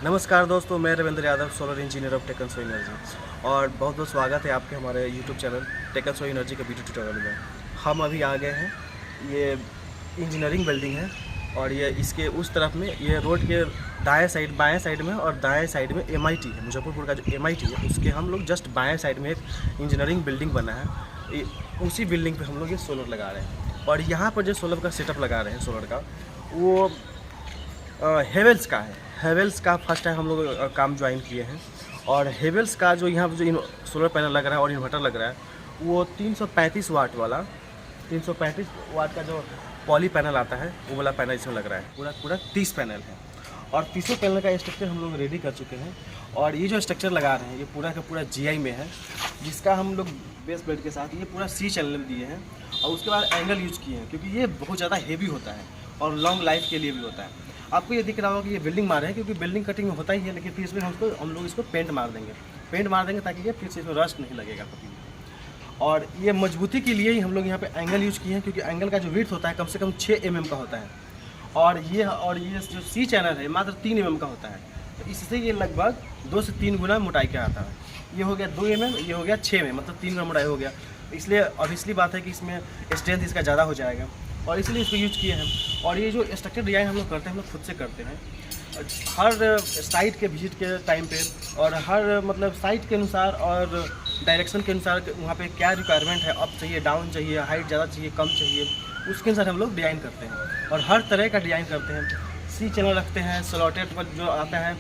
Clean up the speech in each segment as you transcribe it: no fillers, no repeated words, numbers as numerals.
नमस्कार दोस्तों, मैं Ravindra Yadav, solar engineer of taken so energy. और बहुत बहुत स्वागत है आपके हमारे YouTube channel taken so energy के वीडियो ट्यूटोरियल में। हम अभी आ गए हैं, ये इंजीनियरिंग बिल्डिंग है और ये इसके उस तरफ में, ये रोड के बाएं साइड में और दाएं साइड में MIT है, मुजफ्फरपुर का जो MIT है उसके हम लोग जस्ट बाएं साइड में एक इंजीनियरिंग बिल्डिंग बना है। उसी बिल्डिंग पर हम लोग ये सोलर लगा रहे हैं। और यहाँ पर जो सोलर का सेटअप लगा रहे हैं सोलर का, वो हेवेल्स का है। हेवेल्स का फर्स्ट टाइम हम लोग काम ज्वाइन किए हैं। और हेवेल्स का जो यहाँ पर जो सोलर पैनल लग रहा है और इन्वर्टर लग रहा है, वो 335 वाट वाला, 335 वाट का जो पॉली पैनल आता है वो वाला पैनल इसमें लग रहा है। पूरा 30 पैनल है और 30 पैनल का स्ट्रक्चर हम लोग रेडी कर चुके हैं। और ये जो स्ट्रक्चर लगा रहे हैं ये पूरा का पूरा GI में है, जिसका हम लोग बेस प्लेट के साथ ये पूरा C चैनल दिए हैं। और उसके बाद एंगल यूज किए हैं, क्योंकि ये बहुत ज़्यादा हेवी होता है और लॉन्ग लाइफ के लिए भी होता है। आपको ये दिख रहा होगा कि ये बिल्डिंग मारे हैं, क्योंकि बिल्डिंग कटिंग होता ही है, लेकिन फिर इसमें हम लोग इसको पेंट मार देंगे ताकि ये फिर से इसमें रस्ट नहीं लगेगा कभी। और ये मजबूती के लिए ही हम लोग यहाँ पे एंगल यूज किए हैं, क्योंकि एंगल का जो विड्थ होता है कम से कम 6 mm का होता है। और ये जो C चैनल है मात्र 3 mm का होता है। तो इससे ये लगभग 2 से 3 गुना मोटाई का आता है। ये हो गया 2 mm, ये हो गया 6 mm, मतलब 3 गुना मोटाई हो गया। इसलिए ऑब्वियसली बात है कि इसमें स्ट्रेंथ इसका ज़्यादा हो जाएगा और इसलिए इसको यूज किए हैं। और ये जो स्ट्रक्चर डिज़ाइन हम लोग करते हैं, हम लोग खुद से करते हैं। हर साइट के विजिट के टाइम पे और हर मतलब साइट के अनुसार और डायरेक्शन के अनुसार वहाँ पे क्या रिक्वायरमेंट है, अप चाहिए, डाउन चाहिए, हाइट ज़्यादा चाहिए, कम चाहिए, उसके अनुसार हम लोग डिज़ाइन करते हैं। और हर तरह का डिज़ाइन करते हैं। C चैनल रखते हैं, स्लॉटेड जो आता है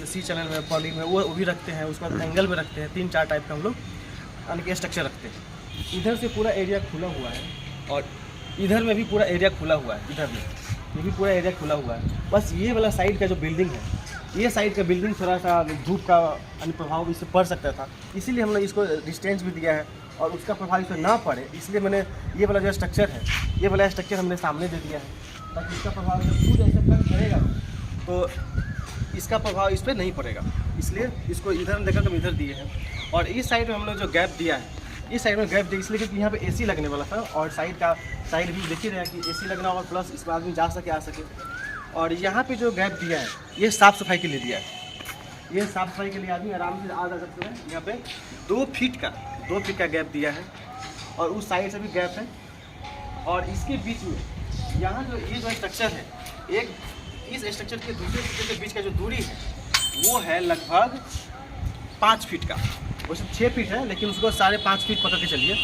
C चैनल में, पॉली में, वो भी रखते हैं। उसके बाद एंगल में रखते हैं। 3-4 टाइप का हम लोग यानी स्ट्रक्चर रखते हैं। इधर से पूरा एरिया खुला हुआ है और इधर में भी पूरा एरिया खुला हुआ है। इधर में ये भी पूरा एरिया खुला हुआ है। बस ये वाला साइड का जो बिल्डिंग है, ये साइड का बिल्डिंग थोड़ा सा धूप का प्रभाव इससे पड़ सकता था, इसीलिए हमने इसको डिस्टेंस भी दिया है और उसका प्रभाव इसमें ना पड़े, इसलिए मैंने ये वाला जो स्ट्रक्चर है, ये वाला स्ट्रक्चर हमने सामने दे दिया है, ताकि इसका प्रभाव जब फूड ऐसे कम करेगा तो इसका प्रभाव इस पर नहीं पड़ेगा। इसलिए इसको इधर देखकर हम इधर दिए हैं। और इस साइड में हम लोग जो गैप दिया है, इस साइड में गैप दिया इसलिए क्योंकि यहाँ पे AC लगने वाला था। और साइड भी देखिए रहे कि AC लगना और प्लस इसमें आदमी जा सके, आ सके। और यहाँ पे जो गैप दिया है ये साफ़ सफाई के लिए दिया है। ये साफ़ सफाई के लिए आदमी आराम से आ जा सकते हैं। यहाँ पे 2 फीट का गैप दिया है और उस साइड से भी गैप है। और इसके बीच में यहाँ जो ये जो स्ट्रक्चर है, एक इस स्ट्रक्चर के दूसरे स्ट्रक्चर के बीच का जो दूरी है वो है लगभग 5 फीट का। वैसे 6 फीट है, लेकिन उसको 5.5 फीट पकड़ के चलिए।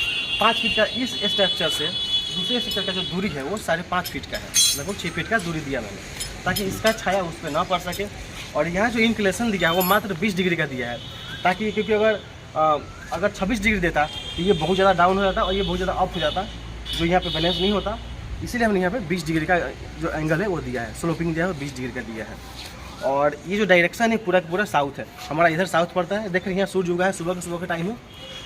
5 फीट का इस स्ट्रक्चर से दूसरे स्ट्रक्चर का जो दूरी है वो 5.5 फीट का है। लगभग 6 फीट का दूरी दिया मैंने, ताकि इसका छाया उस पर ना पड़ सके। और यहाँ जो इंक्लेशन दिया है वो मात्र 20 डिग्री का दिया है, ताकि क्योंकि अगर 26 डिग्री देता तो ये बहुत ज़्यादा डाउन हो जाता और ये बहुत ज़्यादा अप हो जाता, जो यहाँ पे बैलेंस नहीं होता। इसीलिए हमने यहाँ पे 20 डिग्री का जो एंगल है वो दिया है, स्लोपिंग दिया है और 20 डिग्री का दिया है। और ये जो डायरेक्शन है पूरा का पूरा साउथ है, हमारा इधर साउथ पड़ता है। देख रहे हैं यहाँ सूर्य उगा है, सुबह का टाइम है।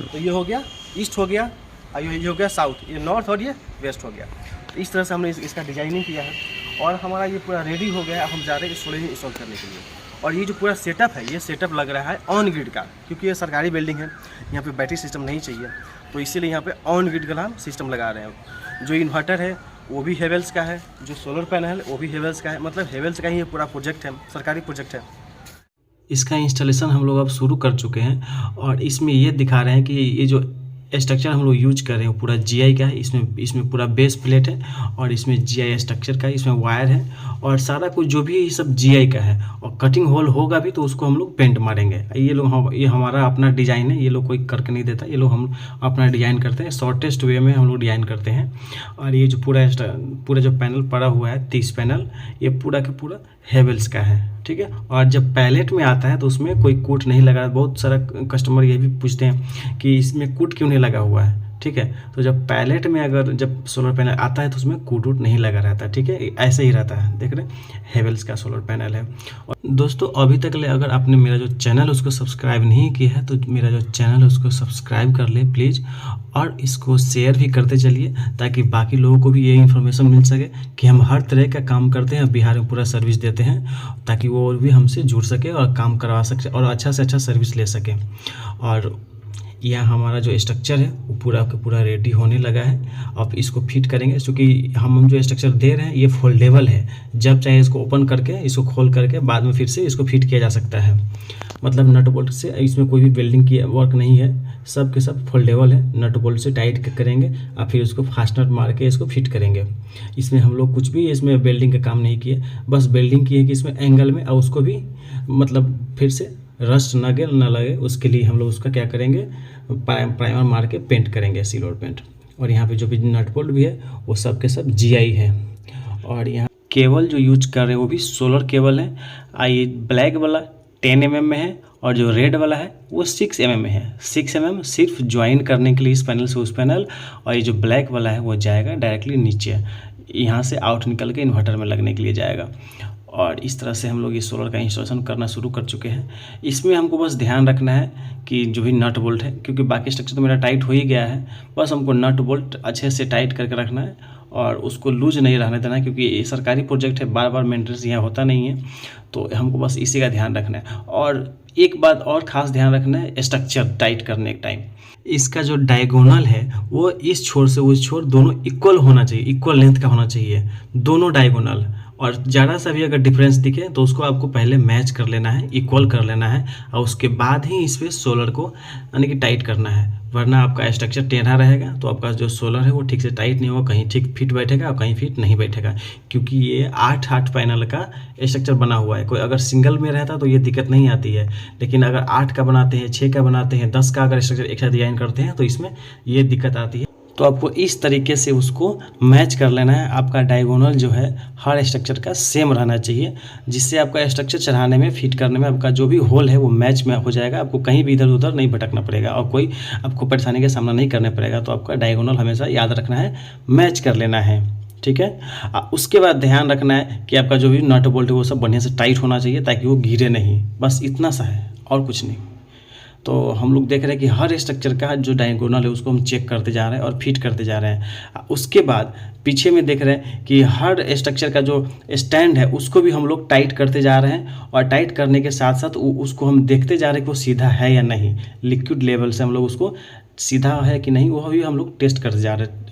तो ये हो गया ईस्ट हो गया और ये हो गया साउथ, ये नॉर्थ और ये वेस्ट हो गया। तो इस तरह से हमने इसका डिजाइनिंग किया है और हमारा ये पूरा रेडी हो गया। हम जा रहे हैं सोलर इंस्टॉल करने के लिए। और ये जो पूरा सेटअप है, ये सेटअप लग रहा है ऑन ग्रिड का, क्योंकि ये सरकारी बिल्डिंग है, यहाँ पे बैटरी सिस्टम नहीं चाहिए, तो इसीलिए यहाँ पे ऑन ग्रिड का हम सिस्टम लगा रहे हैं। जो इन्वर्टर है वो भी हेवेल्स का है, जो सोलर पैनल है वो भी हेवेल्स का है। मतलब हेवेल्स का ही ये पूरा प्रोजेक्ट है, सरकारी प्रोजेक्ट है। इसका इंस्टॉलेशन हम लोग अब शुरू कर चुके हैं और इसमें ये दिखा रहे हैं कि ये जो स्ट्रक्चर हम लोग यूज कर रहे हैं पूरा GI का है। इसमें पूरा बेस प्लेट है और इसमें GI स्ट्रक्चर का है, इसमें वायर है और सारा कुछ जो भी ये सब GI का है। और कटिंग होल होगा भी तो उसको हम लोग पेंट मारेंगे। ये हमारा अपना डिज़ाइन है, ये लोग कोई करके नहीं देता, ये लोग हम अपना डिज़ाइन करते हैं, शॉर्टेस्ट वे में हम लोग डिज़ाइन करते हैं। और ये जो पूरा जो पैनल पड़ा हुआ है 30 पैनल, ये पूरा का पूरा हेवेल्स का है, ठीक है। और जब पैलेट में आता है तो उसमें कोई कूट नहीं लगा। बहुत सारा कस्टमर ये भी पूछते हैं कि इसमें कूट क्यों नहीं लगा हुआ है, ठीक है। तो जब पैलेट में जब सोलर पैनल आता है तो उसमें कूट नहीं लगा रहता, ठीक है, ऐसे ही रहता है। देख रहे हैं हेवेल्स का सोलर पैनल है। और दोस्तों अभी तक अगर आपने मेरा जो चैनल उसको सब्सक्राइब नहीं किया है तो मेरा जो चैनल है उसको सब्सक्राइब कर ले प्लीज़, और इसको शेयर भी करते चलिए ताकि बाकी लोगों को भी ये इन्फॉर्मेशन मिल सके कि हम हर तरह का काम करते हैं, बिहार में पूरा सर्विस देते हैं, ताकि वो भी हमसे जुड़ सके और काम करवा सके और अच्छा से अच्छा सर्विस ले सके। और यह हमारा जो स्ट्रक्चर है वो पूरा का पूरा रेडी होने लगा है। अब इसको फिट करेंगे, क्योंकि हम जो स्ट्रक्चर दे रहे हैं ये फोल्डेबल है, जब चाहे इसको ओपन करके इसको खोल करके बाद में फिर से इसको फिट किया जा सकता है। मतलब नट बोल्ट से इसमें कोई भी वेल्डिंग की वर्क नहीं है, सब के सब फोल्डेबल है। नट बोल्ट से टाइट करेंगे और फिर उसको फास्टनर मार के इसको फिट करेंगे। इसमें हम लोग कुछ भी इसमें वेल्डिंग का काम नहीं किए, बस वेल्डिंग किए कि इसमें एंगल में, और उसको भी मतलब फिर से रस्ट ना लगे उसके लिए हम लोग उसका क्या करेंगे, प्राइमर मार के पेंट करेंगे, सिल्वर पेंट। और यहाँ पे जो भी नट बोल्ट भी है वो सब के सब GI है। और यहाँ केबल जो यूज कर रहे हैं वो भी सोलर केबल है। ये ब्लैक वाला 10 mm में है और जो रेड वाला है वो 6 mm में है। 6 mm सिर्फ ज्वाइन करने के लिए इस पैनल से उस पैनल, और ये जो ब्लैक वाला है वो जाएगा डायरेक्टली नीचे, यहाँ से आउट निकल के इन्वर्टर में लगने के लिए जाएगा। और इस तरह से हम लोग इस सोलर का इंस्टॉलेशन करना शुरू कर चुके हैं। इसमें हमको बस ध्यान रखना है कि जो भी नट बोल्ट है, क्योंकि बाकी स्ट्रक्चर तो मेरा टाइट हो ही गया है, बस हमको नट बोल्ट अच्छे से टाइट करके रखना है और उसको लूज नहीं रहने देना है, क्योंकि ये सरकारी प्रोजेक्ट है, बार बार मेंटेनेंस यहाँ होता नहीं है, तो हमको बस इसी का ध्यान रखना है। और एक बात और ख़ास ध्यान रखना है, स्ट्रक्चर टाइट करने के टाइम इसका जो डायगोनल है वो इस छोर से उस छोर दोनों इक्वल होना चाहिए, इक्वल लेंथ का होना चाहिए दोनों डायगोनल। और ज़रा सा भी अगर डिफरेंस दिखे तो उसको आपको पहले मैच कर लेना है, इक्वल कर लेना है, और उसके बाद ही इस पर सोलर को यानी कि टाइट करना है। वरना आपका स्ट्रक्चर टेढ़ा रहेगा तो आपका जो सोलर है वो ठीक से टाइट नहीं होगा, कहीं ठीक फिट बैठेगा और कहीं फिट नहीं बैठेगा, क्योंकि ये 8 पैनल का स्ट्रक्चर बना हुआ है। कोई अगर सिंगल में रहता तो ये दिक्कत नहीं आती है, लेकिन अगर 8 का बनाते हैं, 6 का बनाते हैं, 10 का अगर स्ट्रक्चर एक साथ डिजाइन करते हैं तो इसमें ये दिक्कत आती है। तो आपको इस तरीके से उसको मैच कर लेना है। आपका डायगोनल जो है हर स्ट्रक्चर का सेम रहना चाहिए, जिससे आपका स्ट्रक्चर चढ़ाने में, फिट करने में आपका जो भी होल है वो मैच में हो जाएगा। आपको कहीं भी इधर उधर नहीं भटकना पड़ेगा और कोई आपको परेशानी का सामना नहीं करना पड़ेगा। तो आपका डायगोनल हमेशा याद रखना है, मैच कर लेना है, ठीक है। उसके बाद ध्यान रखना है कि आपका जो भी नट बोल्ट है वो सब बढ़िया से टाइट होना चाहिए ताकि वो गिरे नहीं, बस इतना सा है और कुछ नहीं। तो हम लोग देख रहे हैं कि हर स्ट्रक्चर का जो डायगोनल है उसको हम चेक करते जा रहे हैं और फिट करते जा रहे हैं। उसके बाद पीछे में देख रहे हैं कि हर स्ट्रक्चर का जो स्टैंड है उसको भी हम लोग टाइट करते जा रहे हैं, और टाइट करने के साथ साथ उसको हम देखते जा रहे हैं कि वो सीधा है या नहीं। लिक्विड लेवल से हम लोग उसको सीधा है कि नहीं वो भी हम लोग टेस्ट करते जा रहे हैं।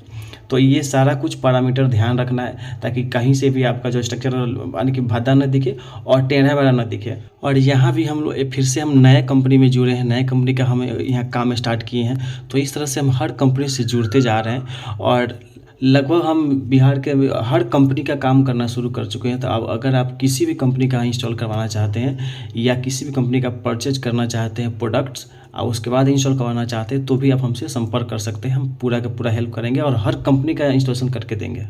तो ये सारा कुछ पैरामीटर ध्यान रखना है ताकि कहीं से भी आपका जो स्ट्रक्चर यानी कि भद्दा न दिखे और टेढ़ा बेढ़ा न दिखे। और यहाँ भी हम लोग फिर से हम नए कंपनी में जुड़े हैं, नए कंपनी का हम यहाँ काम स्टार्ट किए हैं। तो इस तरह से हम हर कंपनी से जुड़ते जा रहे हैं और लगभग हम बिहार के हर कंपनी का काम करना शुरू कर चुके हैं। तो अब अगर आप किसी भी कंपनी का इंस्टॉल करवाना चाहते हैं या किसी भी कंपनी का परचेज करना चाहते हैं प्रोडक्ट्स और उसके बाद इंस्टॉल करवाना चाहते हैं तो भी आप हमसे संपर्क कर सकते हैं। हम पूरा का पूरा हेल्प करेंगे और हर कंपनी का इंस्टॉलेशन करके देंगे।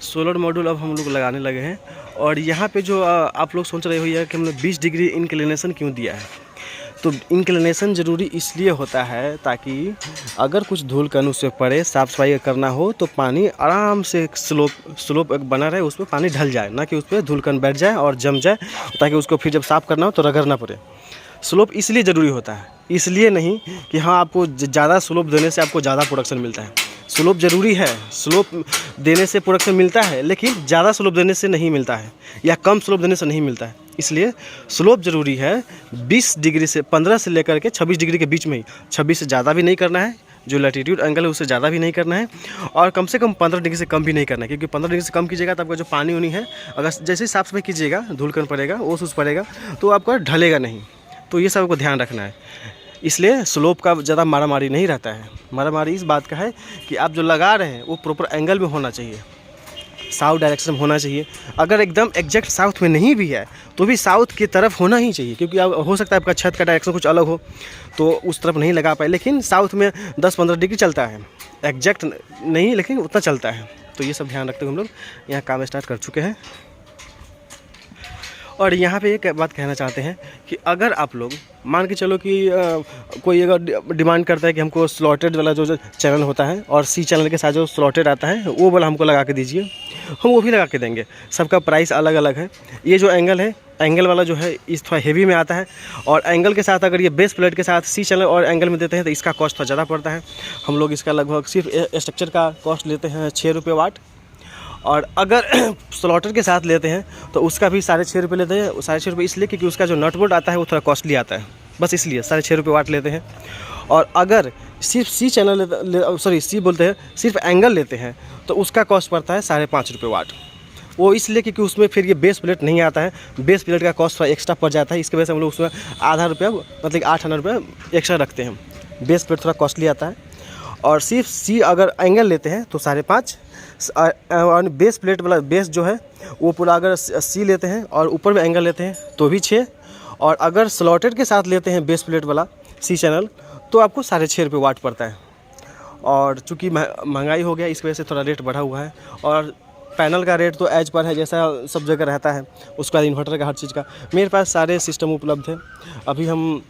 सोलर मॉड्यूल अब हम लोग लगाने लगे हैं और यहाँ पे जो आप लोग सोच रहे हो कि हमने 20 डिग्री इंक्लिनेशन क्यों दिया है। तो इंक्लिनेशन ज़रूरी इसलिए होता है ताकि अगर कुछ धूल कण उस पर पड़े, साफ़ सफाई करना हो तो पानी आराम से स्लोप बना रहे, उस पर पानी ढल जाए, ना कि उस पर धूल कण बैठ जाए और जम जाए, ताकि उसको फिर जब साफ़ करना हो तो रगड़ना पड़े। स्लोप इसलिए ज़रूरी होता है, इसलिए नहीं कि हाँ आपको ज़्यादा स्लोप देने से आपको ज़्यादा प्रोडक्शन मिलता है। स्लोप ज़रूरी है, स्लोप देने से प्रोडक्शन मिलता है, लेकिन ज़्यादा स्लोप देने से नहीं मिलता है या कम स्लोप देने से नहीं मिलता है। इसलिए स्लोप ज़रूरी है। 20 डिग्री से 15 से लेकर के 26 डिग्री के बीच में ही, 26 से ज़्यादा भी नहीं करना है, जो लैटीट्यूड एंगल है उससे ज़्यादा भी नहीं करना है, और कम से कम 15 डिग्री से कम भी नहीं करना है, क्योंकि 15 डिग्री से कम कीजिएगा तो आपका जो पानी उनी है अगर जैसे ही साफ सफाई कीजिएगा, धूल कण पड़ेगा, ओस उस पड़ेगा तो आपका ढलेगा नहीं। तो ये सब को ध्यान रखना है। इसलिए स्लोप का ज़्यादा मारामारी नहीं रहता है। मारामारी इस बात का है कि आप जो लगा रहे हैं वो प्रॉपर एंगल में होना चाहिए, साउथ डायरेक्शन में होना चाहिए। अगर एकदम एग्जैक्ट साउथ में नहीं भी है तो भी साउथ की तरफ होना ही चाहिए, क्योंकि हो सकता है आपका छत का डायरेक्शन कुछ अलग हो तो उस तरफ नहीं लगा पाए, लेकिन साउथ में 10-15 डिग्री चलता है, एग्जैक्ट नहीं लेकिन उतना चलता है। तो ये सब ध्यान रखते हुए हम लोग यहाँ काम स्टार्ट कर चुके हैं। और यहाँ पे एक बात कहना चाहते हैं कि अगर आप लोग मान के चलो कि कोई अगर डिमांड करता है कि हमको स्लॉटेड वाला जो चैनल होता है और सी चैनल के साथ जो स्लॉटेड आता है वो वाला हमको लगा के दीजिए, हम वो भी लगा के देंगे। सबका प्राइस अलग अलग है। ये जो एंगल है, एंगल वाला जो है इस थोड़ा हेवी में आता है, और एंगल के साथ अगर ये बेस प्लेट के साथ सी चैनल और एंगल में देते हैं तो इसका कॉस्ट थोड़ा ज़्यादा पड़ता है। हम लोग इसका लगभग सिर्फ स्ट्रक्चर का कॉस्ट लेते हैं 6 रुपये वाट, और अगर स्लॉटर के साथ लेते हैं तो उसका भी 6.5 रुपये लेते हैं। 6.5 रुपये इसलिए क्योंकि उसका जो नट बोल्ट आता है वो थोड़ा कॉस्टली आता है, बस इसलिए 6.5 रुपये वाट लेते हैं। और अगर सिर्फ सी चैनल सी बोलते हैं, सिर्फ एंगल लेते हैं तो उसका कॉस्ट पड़ता है 5.5 रुपये वाट। वो इसलिए क्योंकि उसमें फिर ये बेस प्लेट नहीं आता है, बेस प्लेट का कॉस्ट थोड़ा एक्स्ट्रा पड़ जाता है, इसकी वजह से हम लोग उसमें आधा रुपया मतलब 8 आना रुपये एक्स्ट्रा रखते हैं। बेस प्लेट थोड़ा कॉस्टली आता है। और सिर्फ सी अगर एंगल लेते हैं तो 5.5, और बेस प्लेट वाला बेस जो है वो पूरा अगर सी लेते हैं और ऊपर में एंगल लेते हैं तो भी 6, और अगर स्लॉटेड के साथ लेते हैं बेस प्लेट वाला सी चैनल तो आपको 6.5 रुपये वाट पड़ता है। और चूँकि महंगाई हो गया इस वजह से थोड़ा रेट बढ़ा हुआ है, और पैनल का रेट तो एज पर है जैसा सब जगह रहता है, उसके बाद इन्वर्टर का हर चीज़ का। मेरे पास सारे सिस्टम उपलब्ध है। अभी हम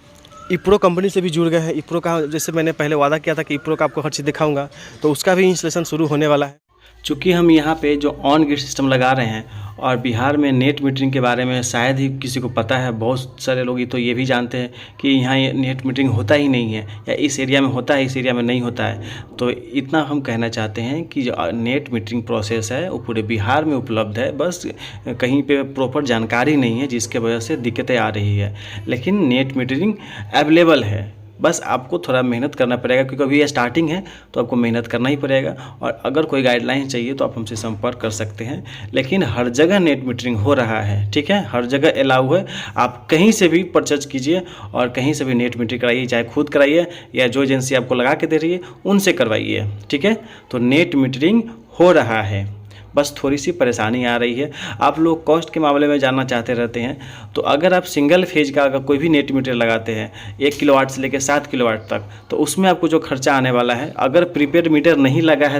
इप्रो कंपनी से भी जुड़ गए हैं। इप्रो का जैसे मैंने पहले वादा किया था कि इप्रो का आपको हर चीज़ दिखाऊंगा, तो उसका भी इंस्टॉलेशन शुरू होने वाला है। चूँकि हम यहाँ पे जो ऑन ग्रिड सिस्टम लगा रहे हैं, और बिहार में नेट मीटरिंग के बारे में शायद ही किसी को पता है, बहुत सारे लोग तो ये भी जानते हैं कि यहाँ ये नेट मीटरिंग होता ही नहीं है, या इस एरिया में होता है, इस एरिया में नहीं होता है। तो इतना हम कहना चाहते हैं कि जो नेट मीटरिंग प्रोसेस है वो पूरे बिहार में उपलब्ध है, बस कहीं पे प्रॉपर जानकारी नहीं है जिसके वजह से दिक्कतें आ रही है। लेकिन नेट मीटरिंग अवेलेबल है, बस आपको थोड़ा मेहनत करना पड़ेगा, क्योंकि अभी ये स्टार्टिंग है तो आपको मेहनत करना ही पड़ेगा। और अगर कोई गाइडलाइन चाहिए तो आप हमसे संपर्क कर सकते हैं। लेकिन हर जगह नेट मीटरिंग हो रहा है, ठीक है, हर जगह अलाउ है। आप कहीं से भी परचेज कीजिए और कहीं से भी नेट मीटरिंग कराइए, चाहे खुद कराइए या जो एजेंसी आपको लगा के दे रही है उनसे करवाइए, ठीक है। तो नेट मीटरिंग हो रहा है, बस थोड़ी सी परेशानी आ रही है। आप लोग कॉस्ट के मामले में जानना चाहते रहते हैं, तो अगर आप सिंगल फेज का अगर कोई भी नेट मीटर लगाते हैं 1 किलोवाट से लेकर 7 किलोवाट तक, तो उसमें आपको जो खर्चा आने वाला है, अगर प्रीपेड मीटर नहीं लगा है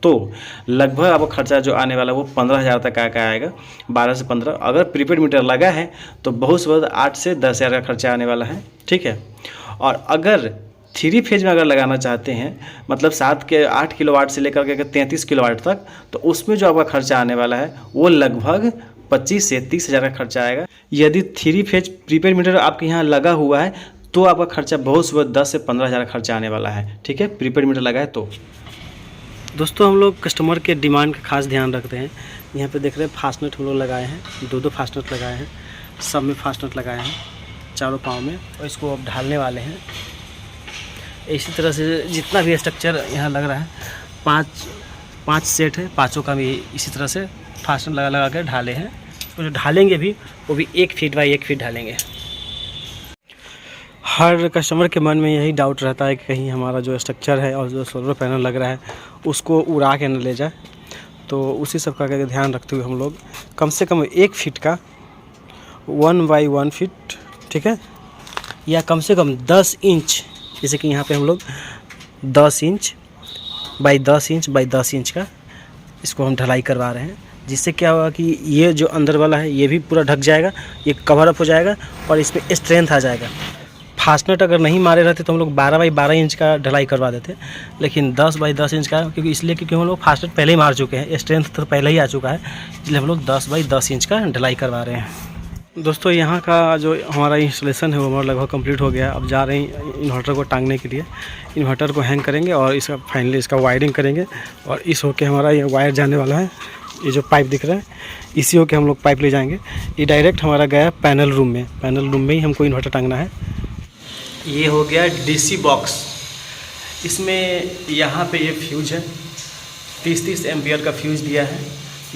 तो लगभग आपको खर्चा जो आने वाला है वो 15,000 तक का आएगा, 12 से 15। अगर प्रीपेड मीटर लगा है तो बहुत से बहुत 8 से 10,000 का खर्चा आने वाला है, ठीक है। और अगर 3 फेज में अगर लगाना चाहते हैं, मतलब 8 किलोवाट से लेकर के 33 किलोवाट तक, तो उसमें जो आपका खर्चा आने वाला है वो लगभग 25 से 30,000 का खर्चा आएगा। यदि 3 फेज प्रीपेड मीटर आपके यहाँ लगा हुआ है तो आपका खर्चा बहुत से बहुत 10 से 15,000 का खर्चा आने वाला है, ठीक है, प्रीपेड मीटर लगा है तो। दोस्तों, हम लोग कस्टमर के डिमांड का खास ध्यान रखते हैं। यहाँ पे देख रहे हैं फास्टनट हम लोग लगाए हैं, 2 फास्टनट लगाए हैं, सब में फास्टनट लगाए हैं चारों पाँव में, और इसको अब ढालने वाले हैं। इसी तरह से जितना भी स्ट्रक्चर यहाँ लग रहा है, 5 सेट है, पाँचों का भी इसी तरह से फास्टनट लगा कर ढाले हैं। तो जो ढालेंगे भी वो भी 1 फीट बाई 1 फीट ढालेंगे। हर कस्टमर के मन में यही डाउट रहता है कि कहीं हमारा जो स्ट्रक्चर है और जो सोलर पैनल लग रहा है उसको उड़ा के न ले जाए। तो उसी सब का ध्यान रखते हुए हम लोग कम से कम 1 फीट का 1 बाई 1 फीट, ठीक है, या कम से कम 10 इंच, जैसे कि यहाँ पे हम लोग 10 inch by 10 inch by 10 inch का इसको हम ढलाई करवा रहे हैं। जिससे क्या होगा कि ये जो अंदर वाला है ये भी पूरा ढक जाएगा, ये कवर अप हो जाएगा और इसमें स्ट्रेंथ आ जाएगा। फास्टनट अगर नहीं मारे रहते तो हम लोग 12 बाई 12 इंच का ढलाई करवा देते, लेकिन 10 बाई 10 इंच का, क्योंकि हम लोग फास्टनट पहले ही मार चुके हैं, स्ट्रेंथ तो पहले ही आ चुका है, इसलिए हम लोग 10 बाई 10 इंच का ढलाई करवा रहे हैं। दोस्तों, यहाँ का जो हमारा इंस्टॉलेशन है वो हमारा लगभग कंप्लीट हो गया। अब जा रहे हैं इन्वर्टर को टांगने के लिए। इन्वर्टर को हैंग करेंगे और इसका फाइनली इसका वायरिंग करेंगे, और इस होके हमारा ये वायर जाने वाला है। ये जो पाइप दिख रहा है इसी होके हम लोग पाइप ले जाएंगे। ये डायरेक्ट हमारा गया पैनल रूम में, पैनल रूम में ही हमको इन्वर्टर टांगना है। ये हो गया डीसी बॉक्स। इसमें यहाँ पे ये फ्यूज है, 30 एम्पियर का फ्यूज दिया है।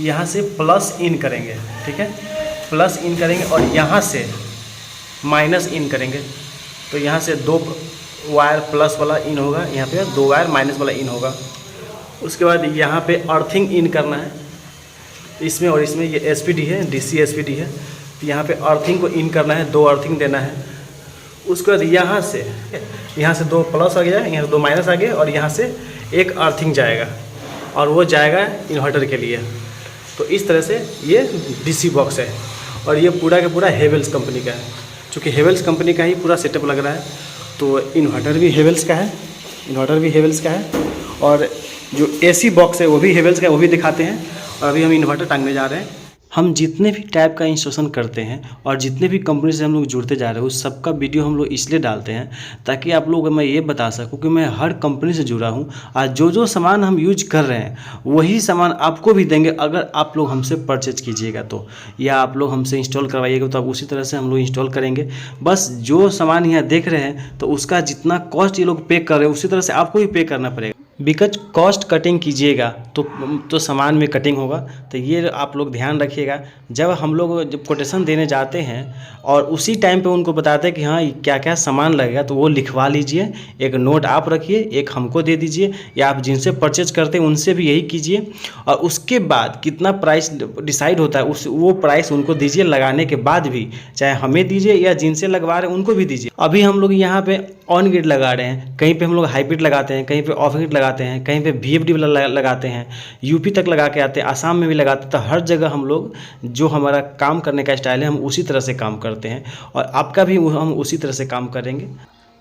यहाँ से प्लस इन करेंगे, ठीक है, प्लस इन करेंगे और यहाँ से माइनस इन करेंगे। तो यहाँ से 2 वायर प्लस वाला इन होगा, यहाँ पे 2 वायर माइनस वाला इन होगा। उसके बाद यहाँ पे अर्थिंग इन करना है इसमें, और इसमें ये एसपीडी है, डीसी एसपीडी है। यहाँ पे अर्थिंग को इन करना है, 2 अर्थिंग देना है। उसके बाद यहाँ से 2 प्लस आ गया, यहाँ से 2 माइनस आ गया, और यहाँ से 1 अर्थिंग जाएगा और वो जाएगा इन्वर्टर के लिए। तो इस तरह से ये डीसी बॉक्स है, और ये पूरा का पूरा हेवेल्स कंपनी का है। चूँकि हेवेल्स कंपनी का ही पूरा सेटअप लग रहा है, तो इन्वर्टर भी हेवेल्स का है, और जो एसी बॉक्स है वो भी हेवेल्स का है, वो भी दिखाते हैं। और अभी हम इन्वर्टर टांगने जा रहे हैं। हम जितने भी टाइप का इंस्टॉलेशन करते हैं और जितने भी कंपनी से हम लोग जुड़ते जा रहे हैं उस सबका वीडियो हम लोग इसलिए डालते हैं ताकि आप लोगों को मैं ये बता सकूं कि मैं हर कंपनी से जुड़ा हूं और जो सामान हम यूज कर रहे हैं वही सामान आपको भी देंगे अगर आप लोग हमसे परचेज कीजिएगा तो, या आप लोग हमसे इंस्टॉल करवाइएगा तो आप उसी तरह से हम लोग इंस्टॉल करेंगे। बस जो सामान यहाँ देख रहे हैं तो उसका जितना कॉस्ट ये लोग पे कर रहे हैं उसी तरह से आपको भी पे करना पड़ेगा। बिकॉज कॉस्ट कटिंग कीजिएगा तो सामान में कटिंग होगा। तो ये आप लोग ध्यान रखिएगा। जब हम लोग जब कोटेशन देने जाते हैं और उसी टाइम पे उनको बताते हैं कि हाँ क्या क्या सामान लगेगा तो वो लिखवा लीजिए, एक नोट आप रखिए, एक हमको दे दीजिए, या आप जिनसे परचेज करते हैं उनसे भी यही कीजिए। और उसके बाद कितना प्राइस डिसाइड होता है वो प्राइस उनको दीजिए लगाने के बाद भी, चाहे हमें दीजिए या जिनसे लगवा रहे हैं उनको भी दीजिए। अभी हम लोग यहाँ पे ऑन ग्रिड लगा रहे हैं, कहीं पे हम लोग हाइब्रिड लगाते हैं, कहीं पे ऑफ ग्रिड लगाते हैं, कहीं पे VFD वाला लगाते हैं, यूपी तक लगा के आते हैं, आसाम में भी लगाते हैं। तो हर जगह हम लोग जो हमारा काम करने का स्टाइल है हम उसी तरह से काम करते हैं और आपका भी हम उसी तरह से काम करेंगे।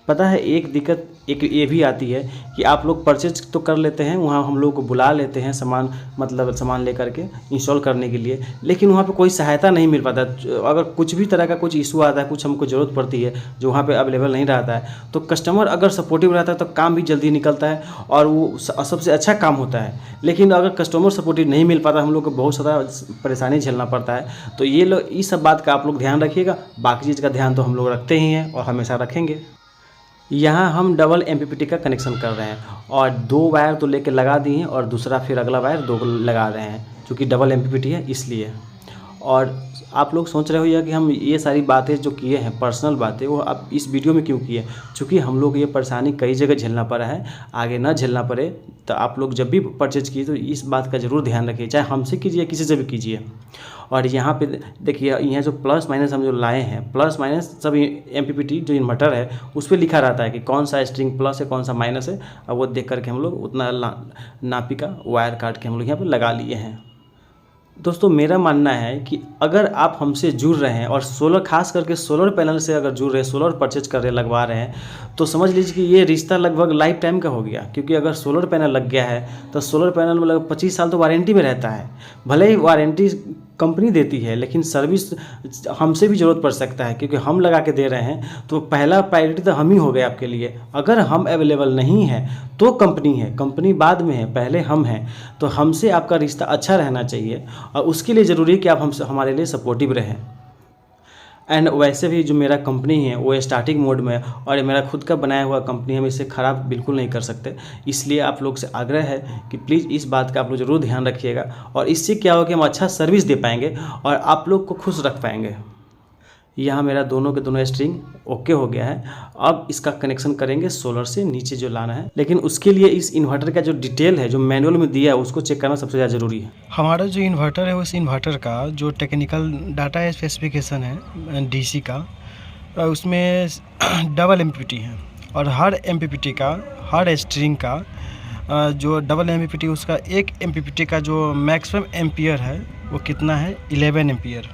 पता है एक दिक्कत एक ये भी आती है कि आप लोग परचेज तो कर लेते हैं, वहाँ हम लोग को बुला लेते हैं सामान सामान लेकर के इंस्टॉल करने के लिए, लेकिन वहाँ पे कोई सहायता नहीं मिल पाता। अगर कुछ भी तरह का कुछ इशू आता है, कुछ हमको ज़रूरत पड़ती है जो वहाँ पे अवेलेबल नहीं रहता है, तो कस्टमर अगर सपोर्टिव रहता है तो काम भी जल्दी निकलता है और वो सबसे अच्छा काम होता है। लेकिन अगर कस्टमर सपोर्टिव नहीं मिल पाता हम लोग को बहुत सारा परेशानी झेलना पड़ता है। तो ये लोग इस सब बात का आप लोग ध्यान रखिएगा। बाकी चीज़ का ध्यान तो हम लोग रखते ही हैं और हमेशा रखेंगे। यहाँ हम डबल MPPT का कनेक्शन कर रहे हैं और 2 वायर तो लेके लगा दिए हैं और दूसरा फिर अगला वायर 2 लगा रहे हैं, क्योंकि डबल MPPT है इसलिए। और आप लोग सोच रहे होइए कि हम ये सारी बातें जो किए हैं पर्सनल बातें वो आप इस वीडियो में क्यों किए, क्योंकि हम लोग ये परेशानी कई जगह झेलना पड़ा है, आगे ना झेलना पड़े। तो आप लोग जब भी परचेज कीजिए तो इस बात का ज़रूर ध्यान रखिए, चाहे हमसे कीजिए किसी से भी कीजिए। और यहाँ पे देखिए यहाँ जो प्लस माइनस हम जो लाए हैं, प्लस माइनस सब MPPT जो इन्वर्टर है उस पर लिखा रहता है कि कौन सा स्ट्रिंग प्लस है कौन सा माइनस है, और वो देख करके हम लोग उतना नापी का वायर काट के हम लोग यहाँ पे लगा लिए हैं। दोस्तों मेरा मानना है कि अगर आप हमसे जुड़ रहे हैं और सोलर खास करके सोलर पैनल से अगर जुड़ रहे हैं, सोलर परचेज कर रहे हैं, लगवा रहे हैं, तो समझ लीजिए कि ये रिश्ता लगभग लाइफ टाइम का हो गया। क्योंकि अगर सोलर पैनल लग गया है तो सोलर पैनल में लगभग 25 साल तो वारंटी में रहता है। भले ही वारंटी कंपनी देती है लेकिन सर्विस हमसे भी ज़रूरत पड़ सकता है, क्योंकि हम लगा के दे रहे हैं तो पहला प्रायोरिटी तो हम ही हो गए आपके लिए। अगर हम अवेलेबल नहीं है तो कंपनी है, कंपनी बाद में है, पहले हम हैं। तो हमसे आपका रिश्ता अच्छा रहना चाहिए और उसके लिए ज़रूरी है कि आप हमसे हमारे लिए सपोर्टिव रहें। एंड वैसे भी जो मेरा कंपनी है वो स्टार्टिंग मोड में है और ये मेरा खुद का बनाया हुआ कंपनी, हम इसे ख़राब बिल्कुल नहीं कर सकते। इसलिए आप लोग से आग्रह है कि प्लीज़ इस बात का आप लोग ज़रूर ध्यान रखिएगा और इससे क्या होगा कि हम अच्छा सर्विस दे पाएंगे और आप लोग को खुश रख पाएंगे। यहाँ मेरा दोनों के दोनों स्ट्रिंग ओके हो गया है। अब इसका कनेक्शन करेंगे सोलर से नीचे जो लाना है, लेकिन उसके लिए इस इन्वर्टर का जो डिटेल है जो मैनुअल में दिया है उसको चेक करना सबसे ज़्यादा ज़रूरी है। हमारा जो इन्वर्टर है उस इन्वर्टर का जो टेक्निकल डाटा स्पेसिफिकेशन है DC का, उसमें डबल MPPT है और हर MPPT का, हर स्ट्रिंग का जो डबल MPPT उसका एक MPPT का जो मैक्सिमम एम्पियर है वो कितना है 11 एम्पियर।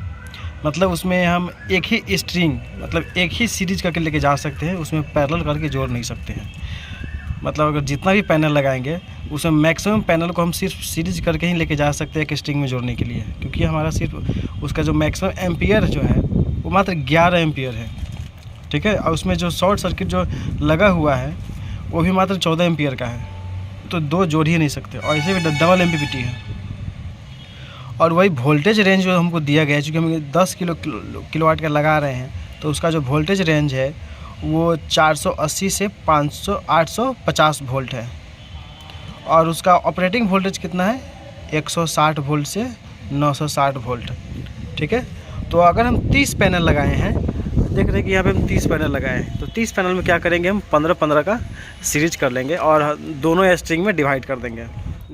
मतलब उसमें हम एक ही स्ट्रिंग मतलब एक ही सीरीज करके लेके जा सकते हैं, उसमें पैरेलल करके जोड़ नहीं सकते हैं। मतलब अगर जितना भी पैनल लगाएंगे उसमें मैक्सिमम पैनल को हम सिर्फ सीरीज करके ही लेके जा सकते हैं एक स्ट्रिंग में जोड़ने के लिए, क्योंकि हमारा सिर्फ उसका जो मैक्सिमम एम्पियर जो है वो मात्र 11 एम्पियर है। ठीक है, और उसमें जो शॉर्ट सर्किट जो लगा हुआ है वो भी मात्र 14 एम्पियर का है, तो 2 जोड़ ही नहीं सकते। और ऐसे भी डबल MPPT है और वही वोल्टेज रेंज जो हमको दिया गया है, चूँकि हम 10 किलोवाट का लगा रहे हैं तो उसका जो वोल्टेज रेंज है वो 480 से 850 वोल्ट है और उसका ऑपरेटिंग वोल्टेज कितना है 160 वोल्ट से 960 वोल्ट। ठीक है, तो अगर हम 30 पैनल लगाए हैं, देख रहे हैं कि यहाँ पे हम 30 पैनल लगाए हैं, तो 30 पैनल में क्या करेंगे हम 15-15 का सीरीज कर लेंगे और दोनों स्ट्रिंग में डिवाइड कर देंगे।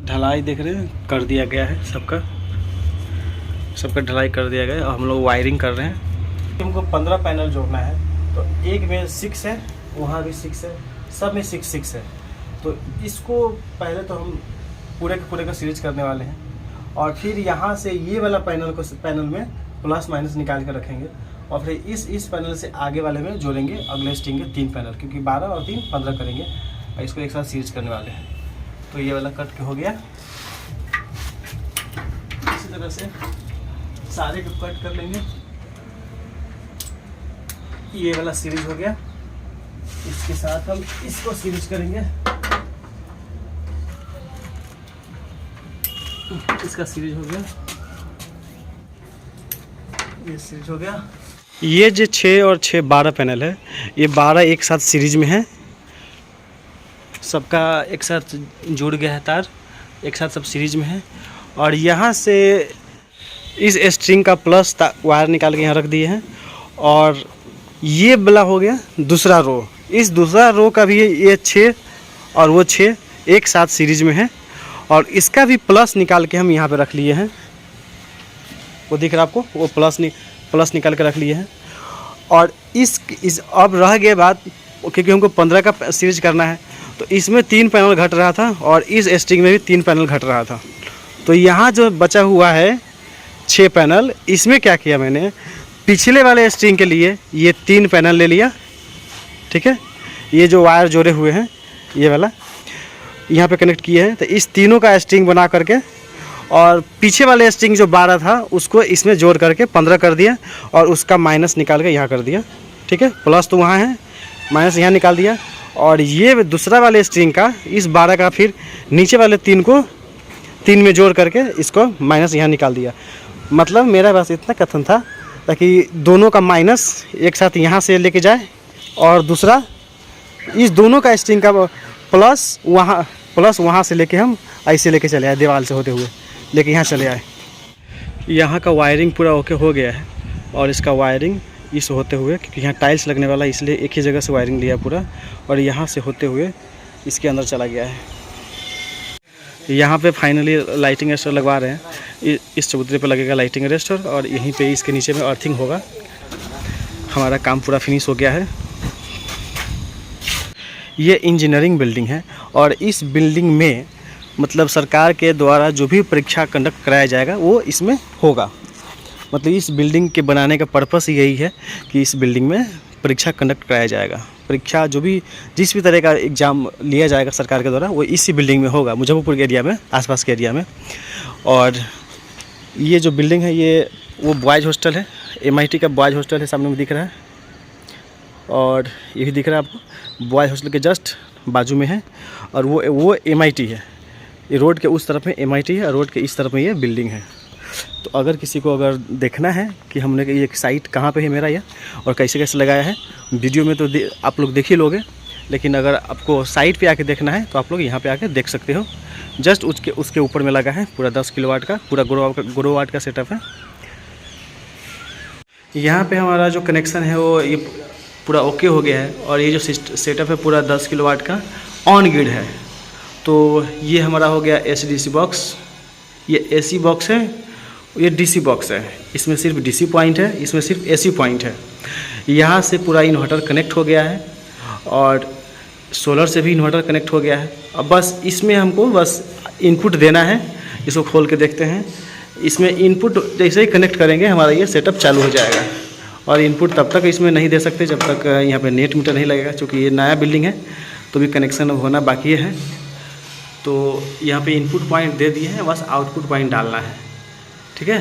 ढलाई देख रहे हैं कर दिया गया है, सबका ढलाई कर दिया गया और हम लोग वायरिंग कर रहे हैं। हमको 15 पैनल जोड़ना है, तो एक में 6 है, वहाँ भी 6 है, सब में 6 है। तो इसको पहले तो हम पूरे के पूरे का सीरीज करने वाले हैं और फिर यहाँ से ये वाला पैनल में प्लस माइनस निकाल कर रखेंगे और फिर इस पैनल से आगे वाले में जोड़ेंगे अगले स्ट्रिंग के 3 पैनल, क्योंकि 12 और 3 15 करेंगे और इसको एक साथ सीरीज करने वाले हैं। तो ये वाला कट हो गया। इसी तरह से सारे को कट कर लेंगे। ये वाला सीरीज हो गया, इसके साथ हम इसको सीरीज करेंगे। इसका सीरीज हो गया, ये सीरीज हो गया। ये जो 6 और 6 12 पैनल है, ये 12 एक साथ सीरीज में है, सबका एक साथ जुड़ गया है तार, एक साथ सब सीरीज में है। और यहाँ से इस स्ट्रिंग का प्लस वायर निकाल के यहाँ रख दिए हैं। और ये वाला हो गया दूसरा रो, इस दूसरा रो का भी ये 6 और वो 6 एक साथ सीरीज में है। और इसका भी प्लस निकाल के हम यहाँ पे रख लिए हैं, वो दिख रहा है आपको, वो प्लस निकाल के रख लिए हैं। और इस अब रह गए बात, क्योंकि हमको 15 का सीरीज करना है, तो इसमें 3 पैनल घट रहा था और इस स्ट्रिंग में भी 3 पैनल घट रहा था। तो यहाँ जो बचा हुआ है 6 पैनल, इसमें क्या किया मैंने, पिछले वाले स्ट्रिंग के लिए ये 3 पैनल ले लिया, ठीक है। ये जो वायर जोड़े हुए हैं ये वाला यहाँ पे कनेक्ट किए हैं, तो इस तीनों का स्ट्रिंग बना करके और पीछे वाले स्ट्रिंग जो 12 था उसको इसमें जोड़ करके 15 कर दिया और उसका माइनस निकाल के यहाँ कर दिया, ठीक है। प्लस तो वहाँ है, माइनस यहाँ निकाल दिया। और ये दूसरा वाले स्ट्रिंग का इस 12 का फिर नीचे वाले 3 को 3 में जोड़ करके इसको माइनस यहाँ निकाल दिया। मतलब मेरा बस इतना कथन था ताकि दोनों का माइनस एक साथ यहाँ से लेके जाए और दूसरा इस दोनों का स्ट्रिंग का प्लस वहाँ से लेके हम ऐसे लेके चले आए, दीवार से होते हुए लेके यहाँ चले आए। यहाँ का वायरिंग पूरा ओके हो गया है और इसका वायरिंग इस होते हुए, क्योंकि यहाँ टाइल्स लगने वाला इसलिए एक ही जगह से वायरिंग लिया पूरा, और यहाँ से होते हुए इसके अंदर चला गया है। यहाँ पे फाइनली लाइटिंग अरेस्टर लगवा रहे हैं, इस चबूतरे पे लगेगा लाइटिंग अरेस्टर और यहीं पे इसके नीचे में अर्थिंग होगा। हमारा काम पूरा फिनिश हो गया है। ये इंजीनियरिंग बिल्डिंग है और इस बिल्डिंग में मतलब सरकार के द्वारा जो भी परीक्षा कंडक्ट कराया जाएगा वो इसमें होगा। मतलब इस बिल्डिंग के बनाने का पर्पस यही है कि इस बिल्डिंग में परीक्षा कंडक्ट कराया जाएगा। परीक्षा जो भी जिस भी तरह का एग्ज़ाम लिया जाएगा सरकार के द्वारा वो इसी बिल्डिंग में होगा, मुजफ्फरपुर के एरिया में, आसपास के एरिया में। और ये जो बिल्डिंग है ये वो बॉयज़ हॉस्टल है, MIT का बॉयज़ हॉस्टल है, सामने में दिख रहा है। और ये भी दिख रहा है आपको, बॉयज़ हॉस्टल के जस्ट बाजू में है। और वो MIT है, ये रोड के उस तरफ में MIT है और रोड के इस तरफ में ये बिल्डिंग है। तो अगर किसी को अगर देखना है कि हमने ये साइट कहाँ पे है मेरा ये और कैसे कैसे लगाया है, वीडियो में तो आप लोग देख ही लोगे, लेकिन अगर आपको साइट पे आके देखना है तो आप लोग यहाँ पे आके देख सकते हो। जस्ट उसके ऊपर में लगा है, पूरा 10 किलोवाट का, पूरा ग्रो वाट का सेटअप है। यहाँ पे हमारा जो कनेक्शन है वो ये पूरा ओके हो गया है। और ये जो सेटअप है पूरा 10 किलोवाट का ऑन ग्रिड है। तो ये हमारा हो गया AC/DC बॉक्स, ये AC बॉक्स है, ये DC बॉक्स है। इसमें सिर्फ DC पॉइंट है, इसमें सिर्फ AC पॉइंट है। यहाँ से पूरा इन्वर्टर कनेक्ट हो गया है और सोलर से भी इन्वर्टर कनेक्ट हो गया है। अब बस इसमें हमको बस इनपुट देना है। इसको खोल के देखते हैं। इसमें इनपुट जैसे ही कनेक्ट करेंगे हमारा ये सेटअप चालू हो जाएगा। और इनपुट तब तक इसमें नहीं दे सकते जब तक यहाँ पे नेट मीटर नहीं लगेगा, क्योंकि ये नया बिल्डिंग है तो भी कनेक्शन होना बाकी है। तो यहाँ पे इनपुट पॉइंट दे दिए हैं, बस आउटपुट पॉइंट डालना है, ठीक है।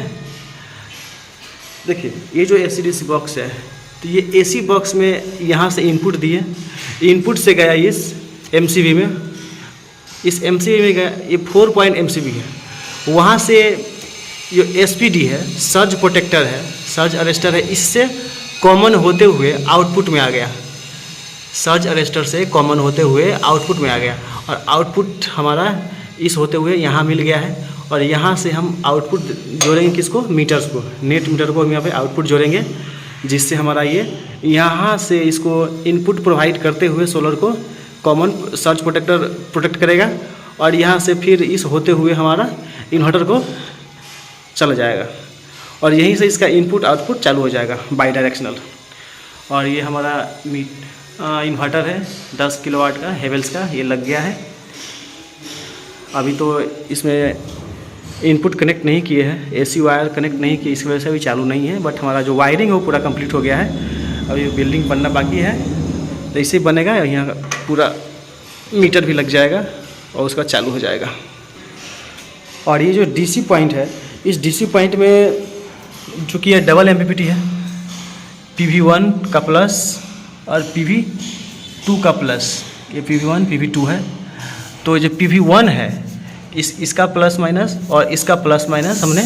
देखिए ये जो AC/DC बॉक्स है, तो ये AC बॉक्स में यहाँ से इनपुट दिए, इनपुट से गया इस MCB में, इस MCB में गया, ये 4 पॉइंट MCB है। वहाँ से जो SPD है, सर्ज प्रोटेक्टर है, सर्ज अरेस्टर है, इससे कॉमन होते हुए आउटपुट में आ गया। सर्ज अरेस्टर से कॉमन होते हुए आउटपुट में आ गया और आउटपुट हमारा इस होते हुए यहाँ मिल गया है। और यहाँ से हम आउटपुट जोड़ेंगे किसको, मीटर्स को, नेट मीटर को हम यहाँ पे आउटपुट जोड़ेंगे, जिससे हमारा ये यहाँ से इसको इनपुट प्रोवाइड करते हुए सोलर को कॉमन सर्ज प्रोटेक्टर प्रोटेक्ट करेगा। और यहाँ से फिर इस होते हुए हमारा इन्वर्टर को चला जाएगा और यहीं से इसका इनपुट आउटपुट चालू हो जाएगा बाई डायरेक्शनल। और ये हमारा इन्वर्टर है 10 किलोवाट का, हेवेल्स का, ये लग गया है। अभी तो इसमें इनपुट कनेक्ट नहीं किए हैं, AC वायर कनेक्ट नहीं किए, इसकी वजह से अभी चालू नहीं है। बट हमारा जो वायरिंग है वो पूरा कंप्लीट हो गया है। अभी बिल्डिंग बनना बाकी है, तो इसे बनेगा, यहाँ पूरा मीटर भी लग जाएगा और उसका चालू हो जाएगा। और ये जो DC पॉइंट है, इस DC पॉइंट में चूँकि ये डबल MPPT है, PV1 का प्लस और PV2 का प्लस, ये PV1 PV2 है। तो जो PV1 है इसका प्लस माइनस और इसका प्लस माइनस हमने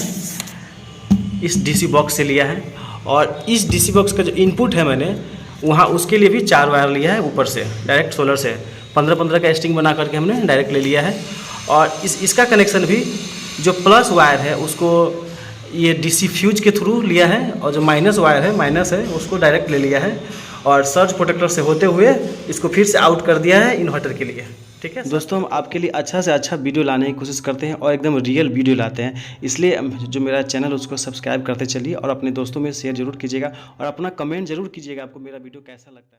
इस DC बॉक्स से लिया है, और इस DC बॉक्स का जो इनपुट है मैंने वहाँ उसके लिए भी 4 वायर लिया है ऊपर से, डायरेक्ट सोलर से 15-15 का स्ट्रिंग बना करके हमने डायरेक्ट ले लिया है। और इसका कनेक्शन भी जो प्लस वायर है उसको ये DC फ्यूज के थ्रू लिया है, और जो माइनस वायर है माइनस है उसको डायरेक्ट ले लिया है, और सर्ज प्रोटेक्टर से होते हुए इसको फिर से आउट कर दिया है इन्वर्टर के लिए। ठीक है दोस्तों, हम आपके लिए अच्छा से अच्छा वीडियो लाने की कोशिश करते हैं और एकदम रियल वीडियो लाते हैं, इसलिए जो मेरा चैनल उसको सब्सक्राइब करते चलिए और अपने दोस्तों में शेयर जरूर कीजिएगा और अपना कमेंट जरूर कीजिएगा आपको मेरा वीडियो कैसा लगता है।